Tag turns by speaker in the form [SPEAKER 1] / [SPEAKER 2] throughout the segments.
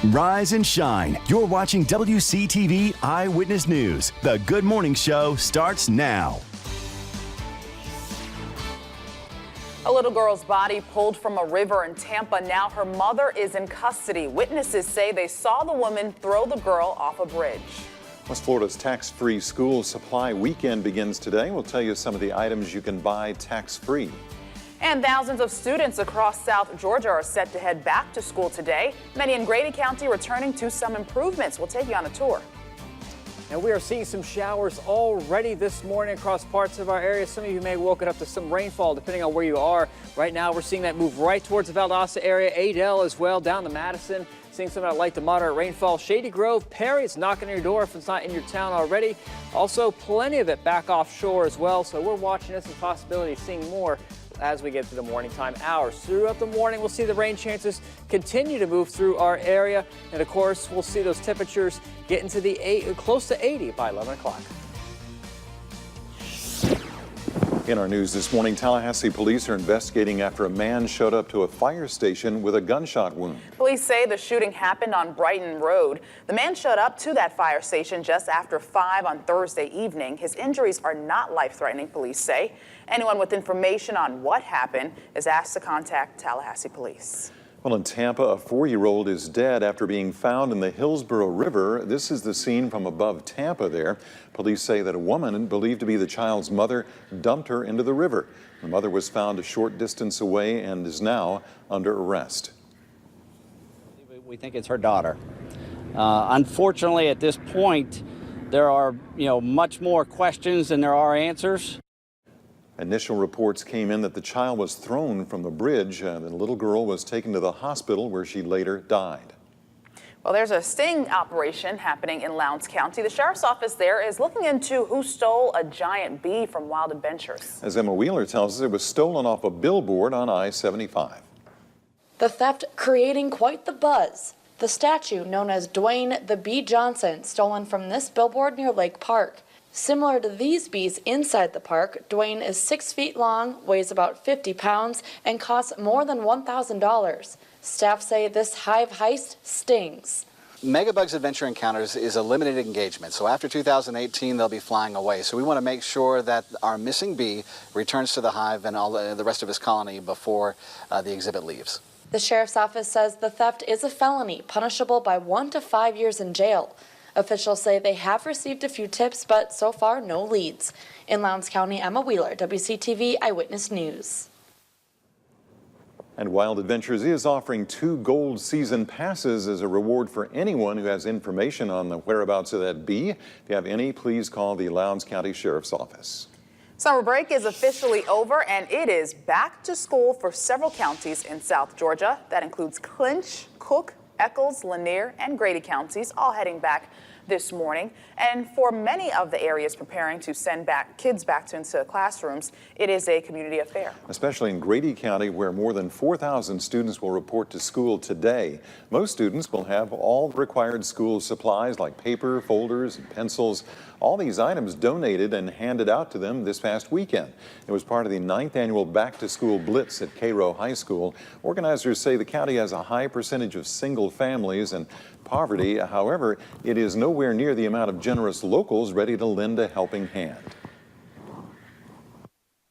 [SPEAKER 1] Rise and shine. You're watching WCTV Eyewitness News. The Good Morning Show starts now.
[SPEAKER 2] A little girl's body pulled from a river in Tampa. Now her mother is in custody. Witnesses say they saw the woman throw the girl off a bridge.
[SPEAKER 3] West Florida's tax-free school supply weekend begins today. We'll tell you some of the items you can buy tax-free.
[SPEAKER 2] And thousands of students across South Georgia are set to head back to school today. Many in Grady County returning to some improvements. We'll take you on a tour.
[SPEAKER 4] And we are seeing some showers already this morning across parts of our area. Some of you may have woken up to some rainfall depending on where you are. Right now we're seeing that move right towards the Valdosta area, Adel as well, down to Madison. Seeing some of that light to moderate rainfall. Shady Grove, Perry, it's knocking on your door if it's not in your town already. Also plenty of it back offshore as well. So we're watching this and possibility of seeing more as we get to the morning time hours. Throughout the morning, we'll see the rain chances continue to move through our area. And of course, we'll see those temperatures get into the close to 80 by 11 o'clock.
[SPEAKER 3] In our news this morning, Tallahassee police are investigating after a man showed up to a fire station with a gunshot wound.
[SPEAKER 2] Police say the shooting happened on Brighton Road. The man showed up to that fire station just after 5 on Thursday evening. His injuries are not life-threatening, police say. Anyone with information on what happened is asked to contact Tallahassee police.
[SPEAKER 3] Well, in Tampa, a 4-year-old is dead after being found in the Hillsborough River. This is the scene from above Tampa there. Police say that a woman believed to be the child's mother dumped her into the river. The mother was found a short distance away and is now under arrest.
[SPEAKER 5] We think it's her daughter. Unfortunately, at this point, there are, much more questions than there are answers.
[SPEAKER 3] Initial reports came in that the child was thrown from the bridge. The little girl was taken to the hospital where she later died.
[SPEAKER 2] Well, there's a sting operation happening in Lowndes County. The sheriff's office there is looking into who stole a giant bee from Wild Adventures.
[SPEAKER 3] As Emma Wheeler tells us, it was stolen off a billboard on I-75.
[SPEAKER 6] The theft creating quite the buzz. The statue, known as Dwayne the Bee Johnson, stolen from this billboard near Lake Park. Similar to these bees inside the park, Dwayne is 6 feet long, weighs about 50 pounds, and costs more than $1,000. Staff say this hive heist stings.
[SPEAKER 7] Megabugs Adventure Encounters is a limited engagement, so after 2018 they'll be flying away. So we want to make sure that our missing bee returns to the hive and all the rest of his colony before the exhibit leaves.
[SPEAKER 6] The sheriff's office says the theft is a felony, punishable by 1 to 5 years in jail. Officials say they have received a few tips, but so far no leads. In Lowndes County, Emma Wheeler, WCTV Eyewitness News.
[SPEAKER 3] And Wild Adventures is offering 2 gold season passes as a reward for anyone who has information on the whereabouts of that bee. If you have any, please call the Lowndes County Sheriff's Office.
[SPEAKER 2] Summer break is officially over, and it is back to school for several counties in South Georgia. That includes Clinch, Cook, Eccles, Lanier, and Grady counties, all heading back this morning. And for many of the areas preparing to send kids back into classrooms, it is a community affair.
[SPEAKER 3] Especially in Grady County, where more than 4,000 students will report to school today. Most students will have all required school supplies like paper, folders, and pencils. All these items donated and handed out to them this past weekend. It was part of the 9th annual Back to School Blitz at Cairo High School. Organizers say the county has a high percentage of single families and poverty. However, it is nowhere near the amount of generous locals ready to lend a helping hand.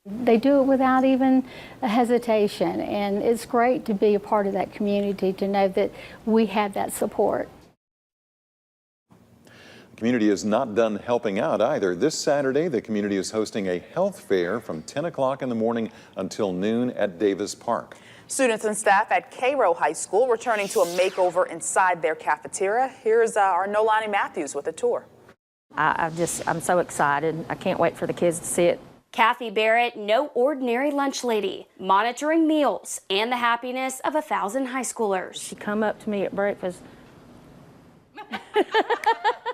[SPEAKER 8] They do it without even a hesitation, and it's great to be a part of that community, to know that we have that support.
[SPEAKER 3] The community is not done helping out either. This Saturday, the community is hosting a health fair from 10 o'clock in the morning until noon at Davis Park.
[SPEAKER 2] Students and staff at Cairo High School returning to a makeover inside their cafeteria. Here's our Nolani Matthews with a tour.
[SPEAKER 9] I'm so excited. I can't wait for the kids to see it.
[SPEAKER 10] Kathy Barrett, no ordinary lunch lady, monitoring meals and the happiness of 1,000 high schoolers.
[SPEAKER 9] She come up to me at breakfast.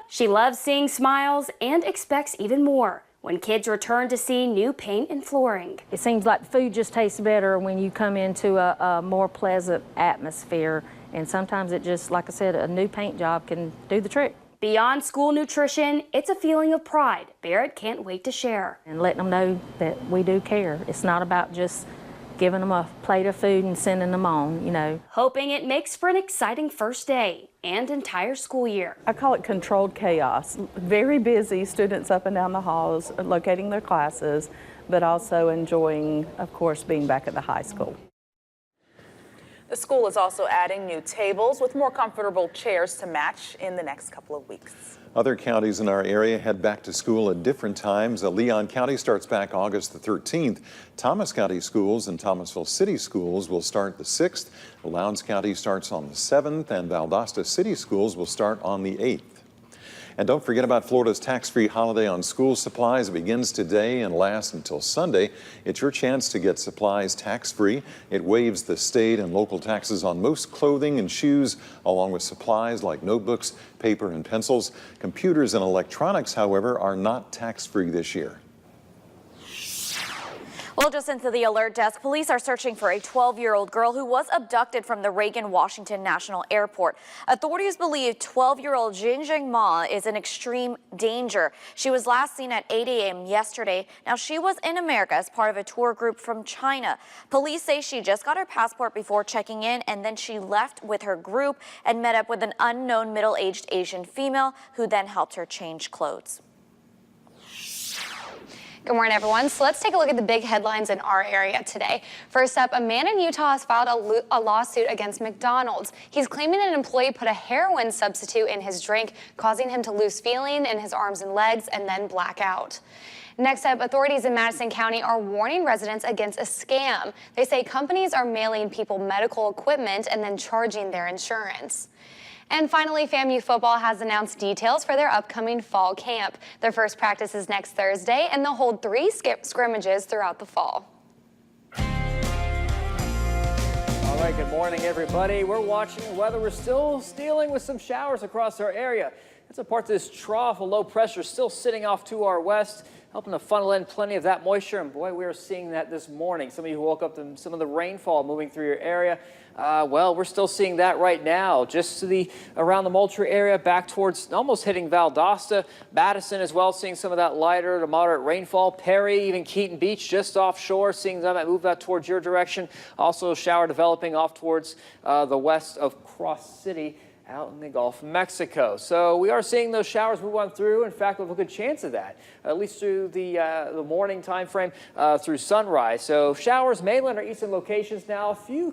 [SPEAKER 10] She loves seeing smiles and expects even more when kids return to see new paint and flooring.
[SPEAKER 9] It seems like food just tastes better when you come into a more pleasant atmosphere. And sometimes it just, like I said, a new paint job can do the trick.
[SPEAKER 10] Beyond school nutrition, it's a feeling of pride Barrett can't wait to share.
[SPEAKER 9] And letting them know that we do care. It's not about just giving them a plate of food and sending them on, you know.
[SPEAKER 10] Hoping it makes for an exciting first day and entire school year.
[SPEAKER 11] I call it controlled chaos. Very busy, students up and down the halls, locating their classes, but also enjoying, of course, being back at the high school.
[SPEAKER 2] The school is also adding new tables with more comfortable chairs to match in the next couple of weeks.
[SPEAKER 3] Other counties in our area head back to school at different times. Leon County starts back August the 13th. Thomas County schools and Thomasville City schools will start the 6th. Lowndes County starts on the 7th, and Valdosta City schools will start on the 8th. And don't forget about Florida's tax-free holiday on school supplies. It begins today and lasts until Sunday. It's your chance to get supplies tax-free. It waives the state and local taxes on most clothing and shoes, along with supplies like notebooks, paper, and pencils. Computers and electronics, however, are not tax-free this year.
[SPEAKER 12] Well, just into the alert desk, police are searching for a 12-year-old girl who was abducted from the Reagan Washington National Airport. Authorities believe 12-year-old Jingjing Ma is in extreme danger. She was last seen at 8 a.m. yesterday. Now, she was in America as part of a tour group from China. Police say she just got her passport before checking in, and then she left with her group and met up with an unknown middle-aged Asian female who then helped her change clothes.
[SPEAKER 13] Good morning, everyone. So let's take a look at the big headlines in our area today. First up, a man in Utah has filed a lawsuit against McDonald's. He's claiming an employee put a heroin substitute in his drink, causing him to lose feeling in his arms and legs and then black out. Next up, authorities in Madison County are warning residents against a scam. They say companies are mailing people medical equipment and then charging their insurance. And finally, FAMU football has announced details for their upcoming fall camp. Their first practice is next Thursday, and they'll hold 3 scrimmages throughout the fall.
[SPEAKER 4] All right, good morning, everybody. We're watching the weather. We're still dealing with some showers across our area. That's a part of this trough of low pressure still sitting off to our west, helping to funnel in plenty of that moisture. And boy, we are seeing that this morning. Some of you who woke up to some of the rainfall moving through your area. Well, we're still seeing that right now, just to around the Moultrie area, back towards almost hitting Valdosta. Madison as well, seeing some of that lighter to moderate rainfall. Perry, even Keaton Beach, just offshore, seeing that move that towards your direction. Also, a shower developing off towards the west of Cross City, out in the Gulf of Mexico. So we are seeing those showers move on through. In fact, we have a good chance of that, at least through the morning time frame through sunrise. So showers, mainland or eastern locations now. A few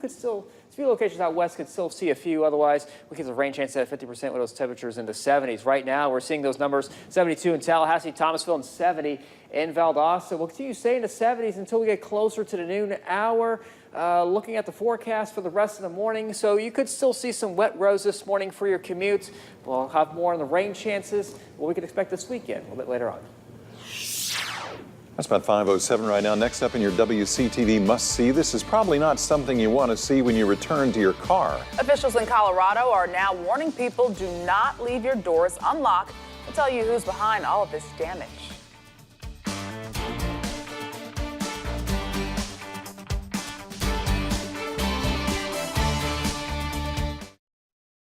[SPEAKER 4] locations out west could still see a few. Otherwise, we get a rain chance at 50% with those temperatures in the 70s. Right now, we're seeing those numbers 72 in Tallahassee, Thomasville, and 70 in Valdosta. We'll continue to stay in the 70s until we get closer to the noon hour. Looking at the forecast for the rest of the morning, so you could still see some wet roads this morning for your commute. We'll have more on the rain chances, what we can expect this weekend a little bit later on.
[SPEAKER 3] That's about 5:07 right now. Next up in your WCTV must-see. This is probably not something you want to see when you return to your car.
[SPEAKER 2] Officials in Colorado are now warning people do not leave your doors unlocked. We'll tell you who's behind all of this damage.